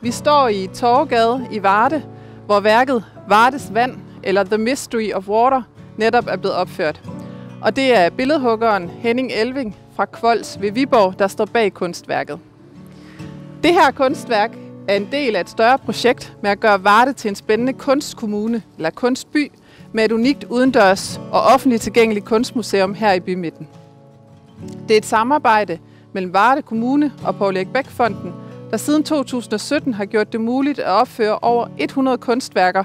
Vi står i Torvegade i Varde, hvor værket Vardes Vand, eller The Mystery of Water, netop er blevet opført. Og det er billedhuggeren Henning Elving fra Kvols ved Viborg, der står bag kunstværket. Det her kunstværk er en del af et større projekt med at gøre Varde til en spændende kunstkommune eller kunstby med et unikt udendørs og offentligt tilgængeligt kunstmuseum her i bymidten. Det er et samarbejde mellem Varde Kommune og Poul Erik Bech Fonden, der siden 2017 har gjort det muligt at opføre over 100 kunstværker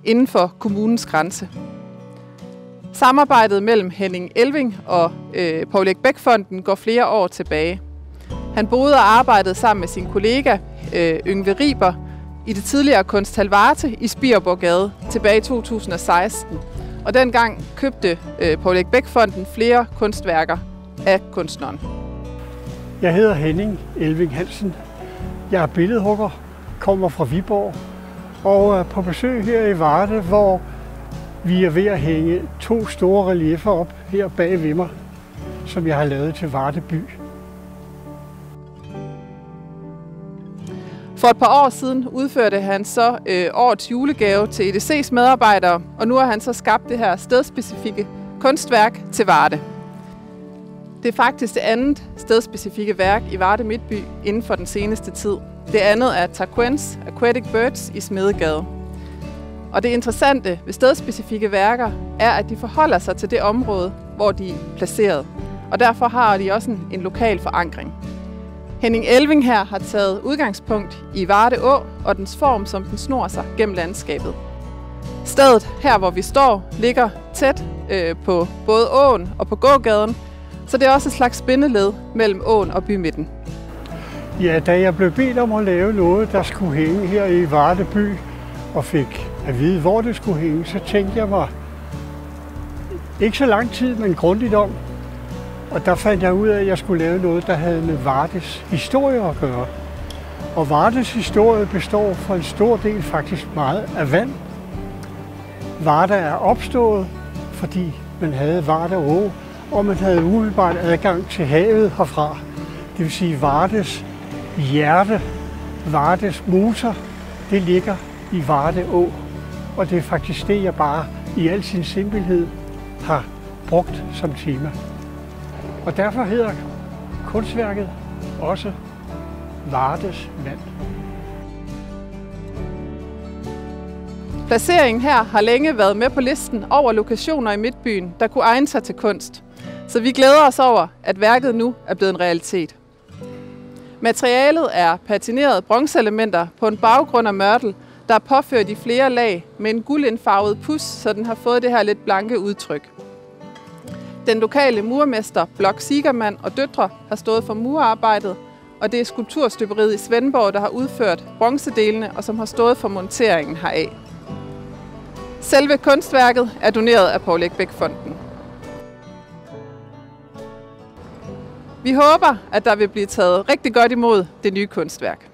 inden for kommunens grænse. Samarbejdet mellem Henning Elving og Poul Erik Bech Fonden går flere år tilbage. Han boede og arbejdede sammen med sin kollega Yngve Riber i det tidligere Kunsthal Varde i Spirborggade tilbage i 2016. Og dengang købte Poul Erik Bech Fonden flere kunstværker af kunstneren. Jeg hedder Henning Elving Hansen. Jeg er billedhugger, kommer fra Viborg og er på besøg her i Varde, hvor vi er ved at hænge 2 store relieffer op her bag ved mig, som jeg har lavet til Varde by. For et par år siden udførte han så årets julegave til EDC's medarbejdere, og nu har han så skabt det her stedspecifikke kunstværk til Varde. Det er faktisk det andet stedspecifikke værk i Varde Midtby inden for den seneste tid. Det andet er Tarquins Aquatic Birds i Smedegade. Og det interessante ved stedspecifikke værker er, at de forholder sig til det område, hvor de er placeret. Og derfor har de også en lokal forankring. Henning Elving her har taget udgangspunkt i Varde Å og dens form, som den snor sig gennem landskabet. Stedet her, hvor vi står, ligger tæt på både åen og på gågaden, så det er også et slags bindeled mellem åen og bymidten. Ja, da jeg blev bedt om at lave noget, der skulle hænge her i Varde by, og fik at vide, hvor det skulle hænge, så tænkte jeg mig ikke så lang tid, men grundigt om. Og der fandt jeg ud af, at jeg skulle lave noget, der havde med Vardes historie at gøre. Og Vardes historie består for en stor del faktisk meget af vand. Varde er opstået, fordi man havde Varde Å, og man havde umiddelbart adgang til havet herfra. Det vil sige, Vardes hjerte, Vardes motor, det ligger i Varde Å. Og det er faktisk det, jeg bare i al sin simpelhed har brugt som tema. Og derfor hedder kunstværket også Vardes Vand. Placeringen her har længe været med på listen over lokationer i Midtbyen, der kunne egne sig til kunst. Så vi glæder os over, at værket nu er blevet en realitet. Materialet er patinerede bronzeelementer på en baggrund af mørtel, der er påført i flere lag med en guldindfarvet pudz, så den har fået det her lidt blanke udtryk. Den lokale murmester Blok Sigermann og døtre har stået for murarbejdet, og det er skulpturstøberiet i Svendborg, der har udført bronzedelene og som har stået for monteringen heraf. Selve kunstværket er doneret af Poul Erik Bech Fonden. Vi håber, at der vil blive taget rigtig godt imod det nye kunstværk.